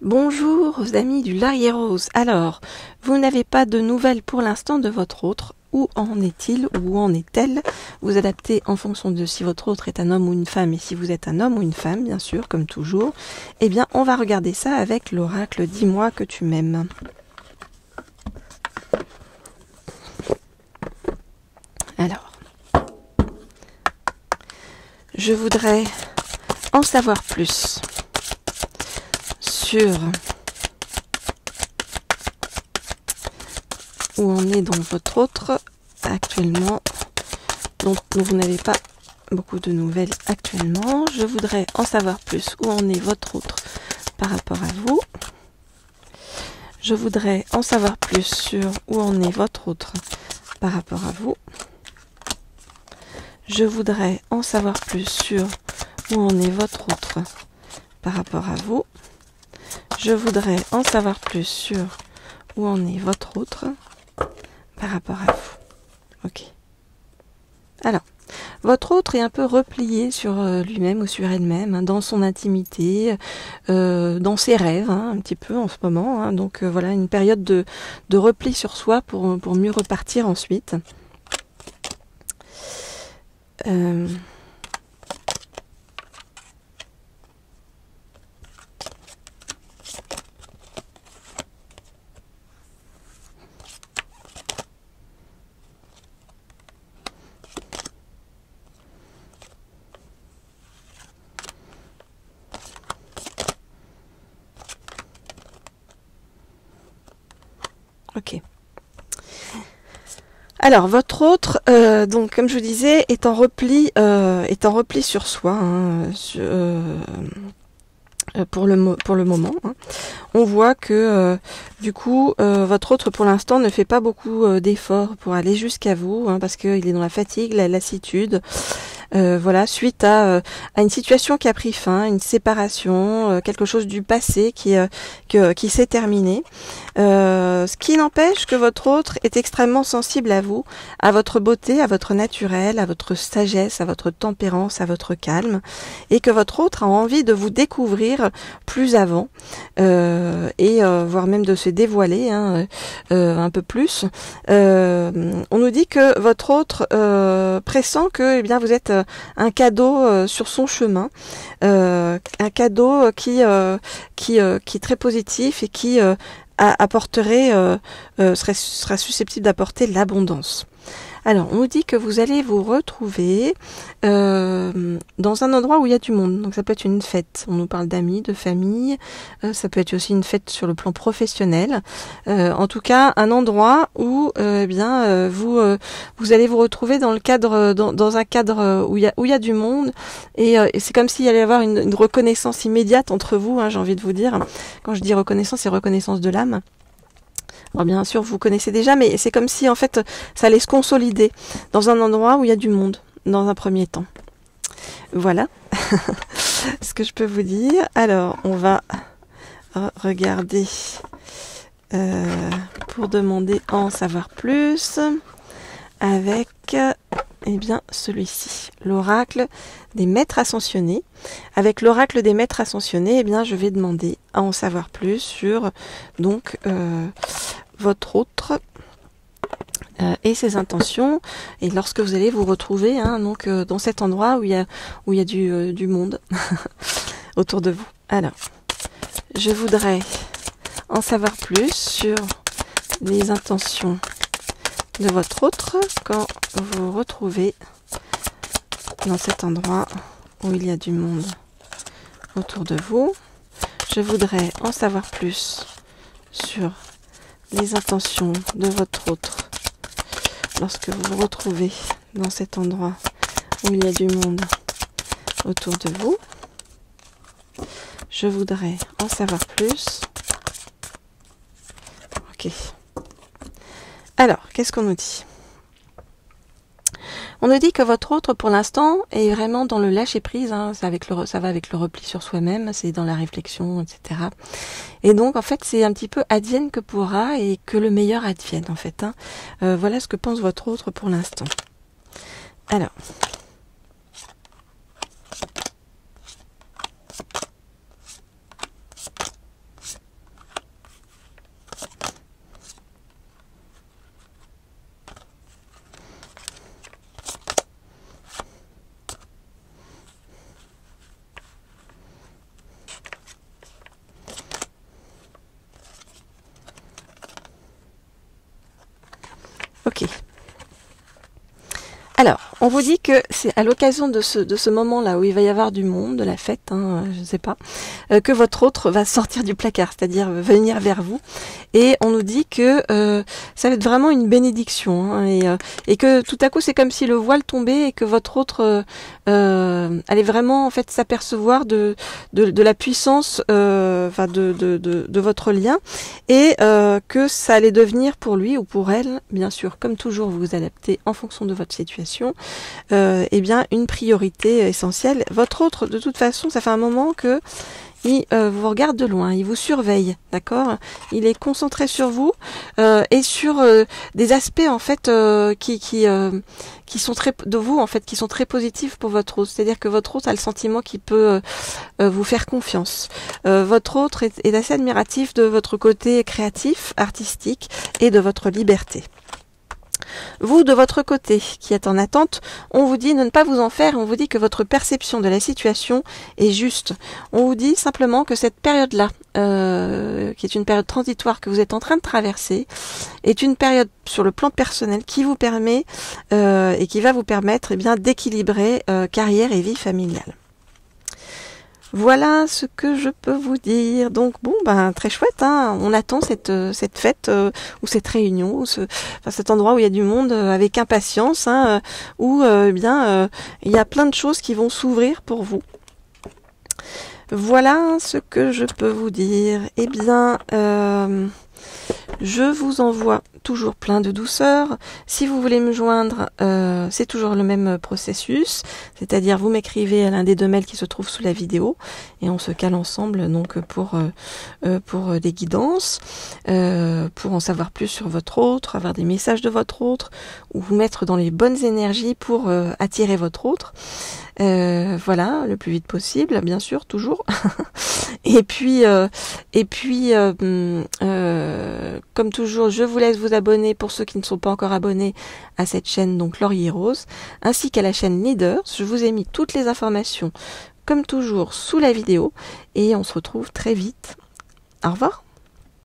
Bonjour aux amis du Laurier Rose. Alors, vous n'avez pas de nouvelles pour l'instant de votre autre. Où en est-il ou où en est-elle? Vous adaptez en fonction de si votre autre est un homme ou une femme et si vous êtes un homme ou une femme, bien sûr, comme toujours. Eh bien, on va regarder ça avec l'oracle Dis-moi que tu m'aimes. Alors, je voudrais en savoir plus sur où en est donc votre autre actuellement, dont vous n'avez pas beaucoup de nouvelles actuellement. Je voudrais en savoir plus où en est votre autre par rapport à vous. Je voudrais en savoir plus sur où en est votre autre par rapport à vous. Je voudrais en savoir plus sur où en est votre autre par rapport à vous. Je voudrais en savoir plus sur où en est votre autre par rapport à vous. Ok. Alors, votre autre est un peu replié sur lui-même ou sur elle-même, hein, dans son intimité, dans ses rêves, hein, un petit peu en ce moment. Hein, donc voilà, une période de repli sur soi pour mieux repartir ensuite. Ok. Alors, votre autre, donc comme je vous disais, est en repli sur soi, hein, pour le moment. Hein. On voit que du coup, votre autre pour l'instant ne fait pas beaucoup d'efforts pour aller jusqu'à vous, hein, parce qu'il est dans la fatigue, la lassitude. Voilà, suite à une situation qui a pris fin, une séparation, quelque chose du passé qui s'est terminé. Ce qui n'empêche que votre autre est extrêmement sensible à vous, à votre beauté, à votre naturel, à votre sagesse, à votre tempérance, à votre calme, et que votre autre a envie de vous découvrir plus avant, et voire même de se dévoiler un peu plus. On nous dit que votre autre pressent que eh bien vous êtes un cadeau sur son chemin, un cadeau qui est très positif et qui apporterait, sera susceptible d'apporter l'abondance. Alors, on nous dit que vous allez vous retrouver dans un endroit où il y a du monde. Donc, ça peut être une fête. On nous parle d'amis, de famille. Ça peut être aussi une fête sur le plan professionnel. En tout cas, un endroit où, vous allez vous retrouver dans le cadre, dans un cadre où il y a du monde. Et c'est comme s'il allait y avoir une reconnaissance immédiate entre vous. Hein, j'ai envie de vous dire. Quand je dis reconnaissance, c'est reconnaissance de l'âme. Alors bien sûr, vous connaissez déjà, mais c'est comme si en fait ça allait se consolider dans un endroit où il y a du monde, dans un premier temps. Voilà ce que je peux vous dire. Alors, on va regarder pour demander à en savoir plus avec celui-ci, l'oracle des maîtres ascensionnés. Avec l'oracle des maîtres ascensionnés, je vais demander à en savoir plus sur donc votre autre et ses intentions, et lorsque vous allez vous retrouver dans cet endroit où il y a du monde autour de vous. Alors, je voudrais en savoir plus sur les intentions de votre autre quand vous vous retrouvez dans cet endroit où il y a du monde autour de vous. Je voudrais en savoir plus sur les intentions de votre autre lorsque vous vous retrouvez dans cet endroit où il y a du monde autour de vous. Je voudrais en savoir plus. Ok. Alors, qu'est-ce qu'on nous dit ? On nous dit que votre autre, pour l'instant, est vraiment dans le lâcher-prise. Hein, ça va avec le repli sur soi-même, c'est dans la réflexion, etc. Et donc, en fait, c'est un petit peu advienne que pourra et que le meilleur advienne, en fait. Hein. Voilà ce que pense votre autre pour l'instant. Alors. On vous dit que c'est à l'occasion de ce moment-là où il va y avoir du monde, de la fête, hein, je ne sais pas, que votre autre va sortir du placard, c'est-à-dire venir vers vous. Et on nous dit que ça va être vraiment une bénédiction, hein, et que tout à coup c'est comme si le voile tombait et que votre autre allait vraiment en fait s'apercevoir de la puissance de votre lien, et que ça allait devenir pour lui ou pour elle, bien sûr, comme toujours vous vous adaptez en fonction de votre situation, eh bien une priorité essentielle. Votre autre, de toute façon, ça fait un moment que il vous regarde de loin, il vous surveille, d'accord? Il est concentré sur vous et sur des aspects en fait qui sont très de vous en fait qui sont très positifs pour votre autre. C'est-à-dire que votre autre a le sentiment qu'il peut vous faire confiance. Votre autre est assez admiratif de votre côté créatif, artistique et de votre liberté. Vous, de votre côté, qui êtes en attente, on vous dit de ne pas vous en faire, on vous dit que votre perception de la situation est juste. On vous dit simplement que cette période-là, qui est une période transitoire que vous êtes en train de traverser, est une période sur le plan personnel qui vous permet et qui va vous permettre d'équilibrer carrière et vie familiale. Voilà ce que je peux vous dire. Donc bon, très chouette, hein. On attend cette fête ou cette réunion, ou cet endroit où il y a du monde avec impatience, hein, où il y a plein de choses qui vont s'ouvrir pour vous. Voilà ce que je peux vous dire. Eh bien, je vous envoie toujours plein de douceur. Si vous voulez me joindre, c'est toujours le même processus, c'est-à-dire vous m'écrivez à l'un des 2 mails qui se trouvent sous la vidéo et on se cale ensemble donc pour des guidances, pour en savoir plus sur votre autre, avoir des messages de votre autre, ou vous mettre dans les bonnes énergies pour attirer votre autre. Voilà, le plus vite possible, bien sûr, toujours. et puis, comme toujours, je vous laisse vous abonner pour ceux qui ne sont pas encore abonnés à cette chaîne, donc Laurier Rose, ainsi qu'à la chaîne Leaders. Je vous ai mis toutes les informations, comme toujours, sous la vidéo, et on se retrouve très vite. Au revoir.